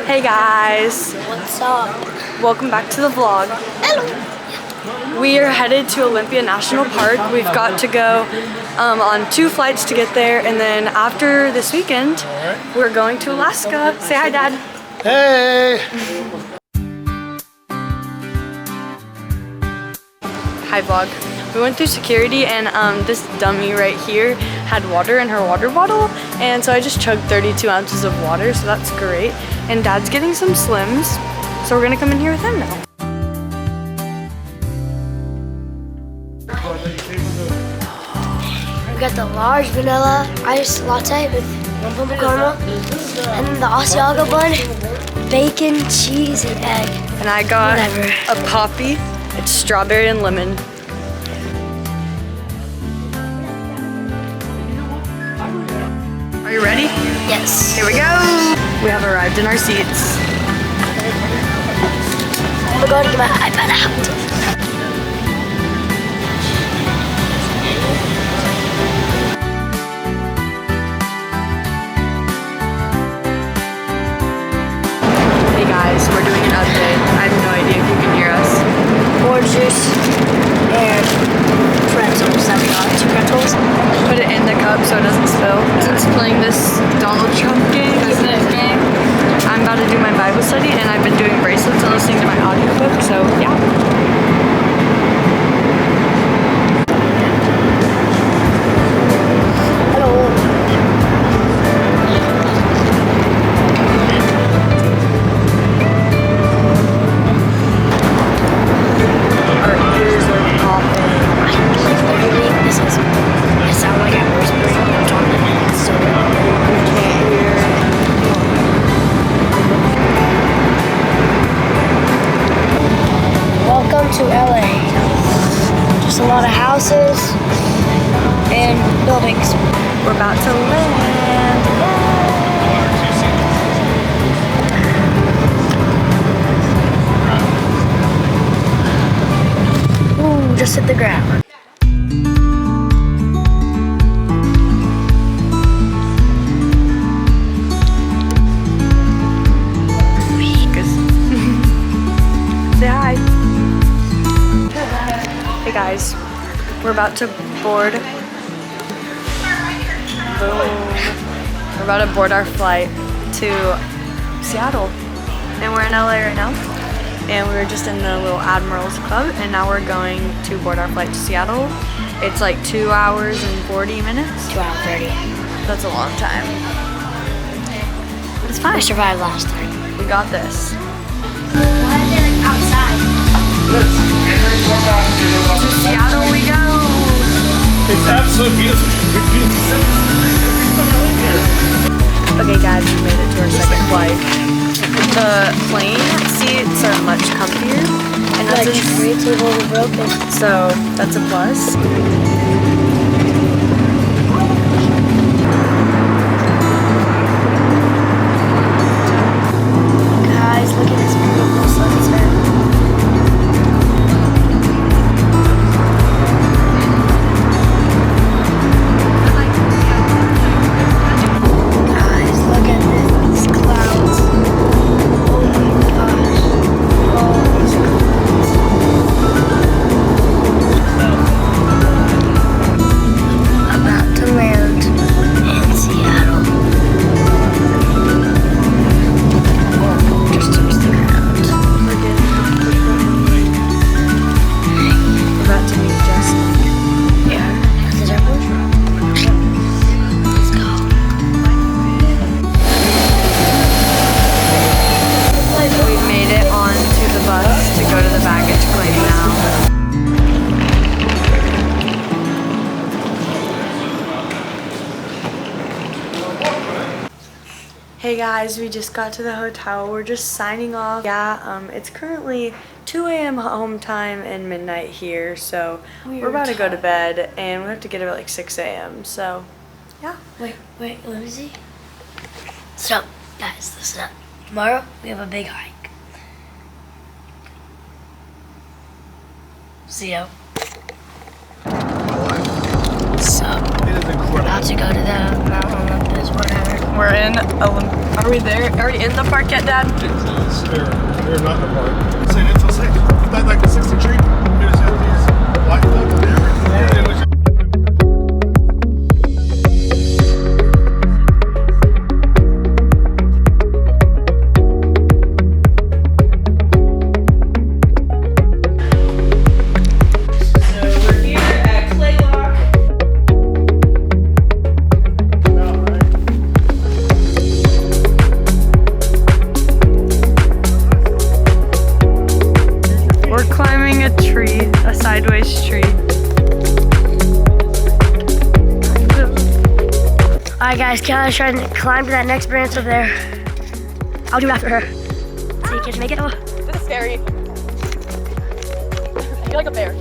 Hey guys! What's up? Welcome back to the vlog. Hello! We are headed to Olympia National Park. We've got to go on 2 flights to get there, and then after this weekend, we're going to Alaska. Say hi, Dad. Hey! Hi, vlog. We went through security, and this dummy right here had water in her water bottle, and so I just chugged 32 ounces of water, so that's great. And Dad's getting some Slims, so we're gonna come in here with him now. We got the large vanilla ice latte with one caramel, and then the Asiago bun, bacon, cheese, and egg. And I got Whatever. a Poppy. It's strawberry and lemon. Are you ready? Yes. Here we go. We have arrived in our seats. I'm going to get my iPad out. Hey guys, we're doing an update. I have no idea if you can hear us. Orange juice and pretzels that we got. 2 pretzels. Put it in the cup so it doesn't spill. Since playing this Donald Trump game, I'm about to do my Bible study, and I've been doing bracelets and listening to my audiobook, so yeah. To LA. Just a lot of houses and buildings. We're about to land. Ooh, just hit the ground. Say hi. Hey guys, we're about to board. Boom. We're about to board our flight to Seattle. And we're in LA right now. And we were just in the little Admirals Club, and now we're going to board our flight to Seattle. It's like 2 hours and 40 minutes. 2 hours 30. That's a long time. But it's fine. We survived last time. We got this. Why is it like outside? To Seattle we go! It's absolutely beautiful. Okay guys, we made it to our second flight. The plane seats are much comfier, and that's Like tray table broken. so that's a plus. Guys, look at this beautiful sunset. Hey guys, we just got to the hotel. We're just signing off. Yeah, it's currently 2 a.m. home time and midnight here, so we're about to go to bed, and we have to get up at like 6 a.m. So, yeah. Wait, let me see. Stop, guys, listen up. Tomorrow, we have a big hike. See you. So, we're about to go to the Mount Olympus. It's whatever. We're in. Are we there? Are we in the park yet, Dad? They're not in the park. Say until 6. That like the 60 tree. It was at these white buildings and everything. It was sideways tree. Alright guys, Kelly's trying to climb to that next branch over there. I'll do after her. See, can you make it? Oh. This is scary. I feel like a bear.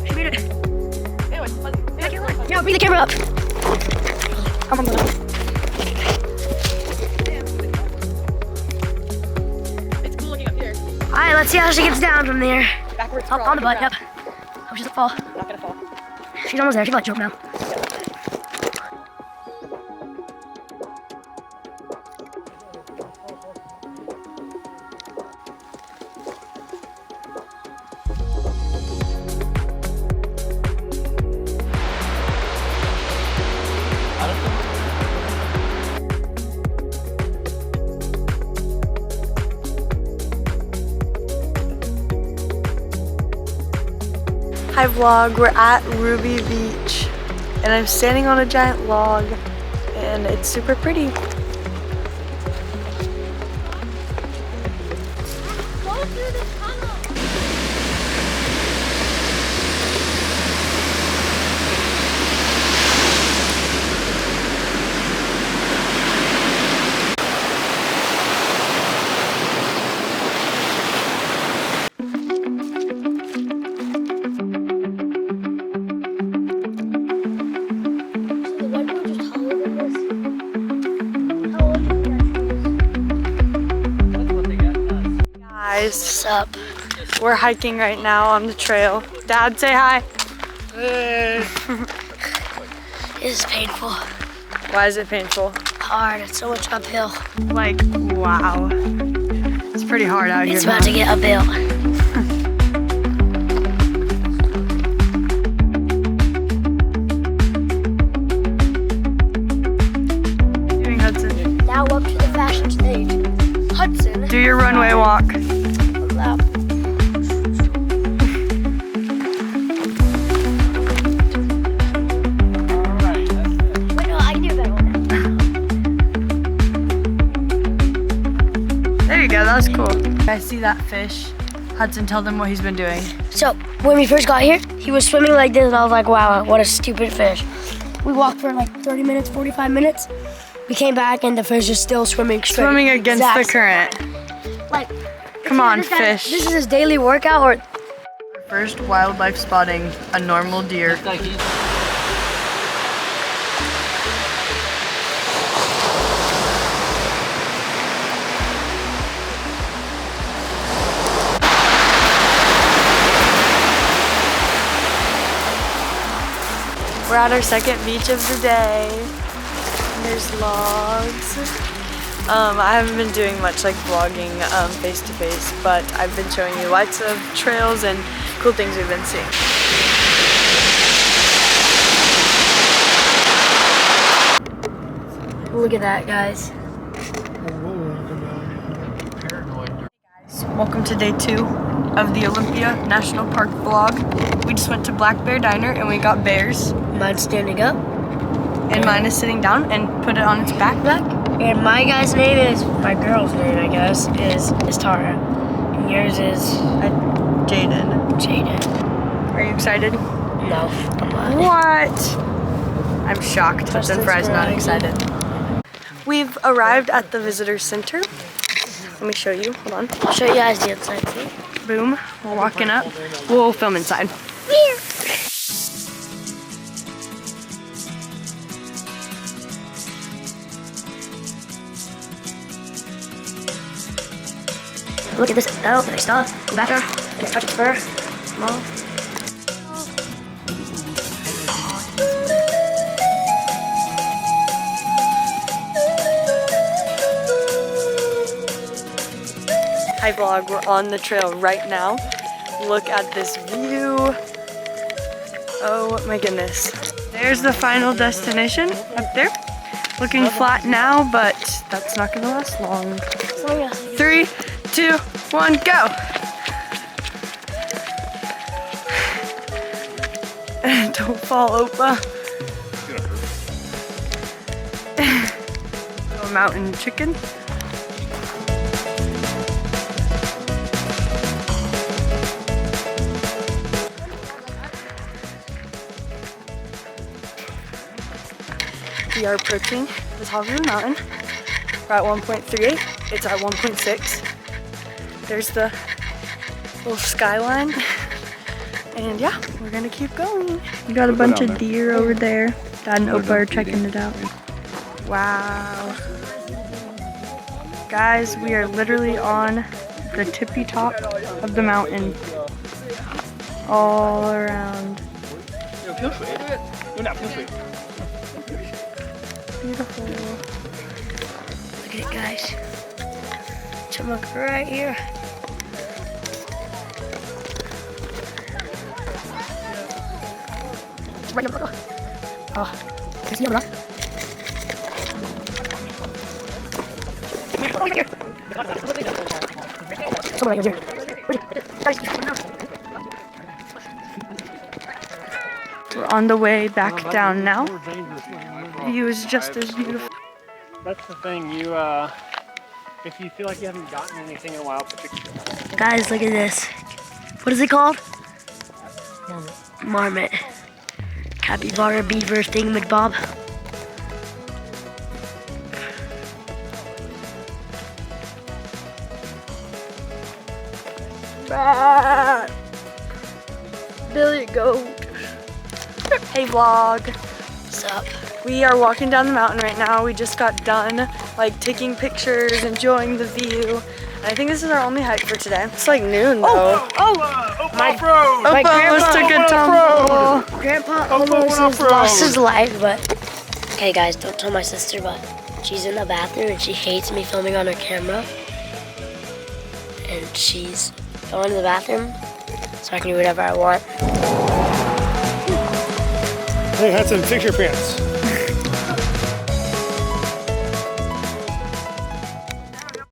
She made it. Anyway, Yeah, bring the camera up. Come on, it's cool looking up here. Alright, let's see how she gets down from there. Backwards Up on the butt, yep. Hope she doesn't fall. I'm not gonna fall. She's almost there. She's like jump now. Hi vlog, we're at Ruby Beach and I'm standing on a giant log and it's super pretty. What's up? We're hiking right now on the trail. Dad, say hi. hey. This is painful. Why is it painful? Hard. It's so much uphill. Like, wow. It's pretty hard out here. It's about to get uphill. Doing Hudson. Now up to the fashion stage. Hudson. Do your runway walk. Lap. Wait, no, I can do a better one. There you go, that was cool. I see that fish. Hudson, tell them what he's been doing. So, when we first got here, he was swimming like this, and I was like, wow, what a stupid fish. We walked for like 30 minutes, 45 minutes. We came back, and the fish is still swimming straight. Swimming against the current. Like, Come on, this guy- fish. This is his daily workout, or First wildlife spotting, a normal deer. We're at our second beach of the day. There's logs. I haven't been doing much like vlogging face to face, but I've been showing you lots of trails and cool things we've been seeing. look at that, guys. Welcome to day 2 of the Olympia National Park vlog. We just went to Black Bear Diner and we got bears. Mine's standing up. And mine is sitting down and put it on its backpack. And my guy's name is, my girl's name, I guess, is Tara. And yours is Jaden. Jaden. Are you excited? No, I'm not. What? I'm shocked. Hudson Fry's not excited. We've arrived at the visitor center. Let me show you. Hold on. I'll show you guys the inside. See? Boom. We're walking up. We'll film inside. Look at this. Oh, nice stuff. The background. Can I touch its fur? Small. Hi vlog, we're on the trail right now. Look at this view. Oh my goodness. There's the final destination up there. Looking flat now, but that's not gonna last long. 3, 2, 1, go! Don't fall, Opa. Mountain chicken. We are approaching the top of the mountain. We're at 1.38. It's at 1.6. There's the little skyline. And yeah, we're gonna keep going. We got a bunch of deer over there. Dad and Opa are checking it out. Wow. Guys, we are literally on the tippy top of the mountain. All around. Beautiful. Look at it, guys. Chipmunk right here. Oh, can you see him, bro? We're on the way back down now. The view is just as beautiful. That's the thing. You, if you feel like you haven't gotten anything in a while, Guys, look at this. What is it called? Marmot. Capybara beaver thingamajbob. Billy Goat. Hey vlog. What's up? We are walking down the mountain right now. We just got done like taking pictures, enjoying the view. And I think this is our only hike for today. It's like noon though. My Opa almost took a tumble. grandpa almost lost his life, but okay, guys, don't tell my sister, but she's in the bathroom and she hates me filming on her camera. And she's going to the bathroom so I can do whatever I want. Hey, had some picture prints.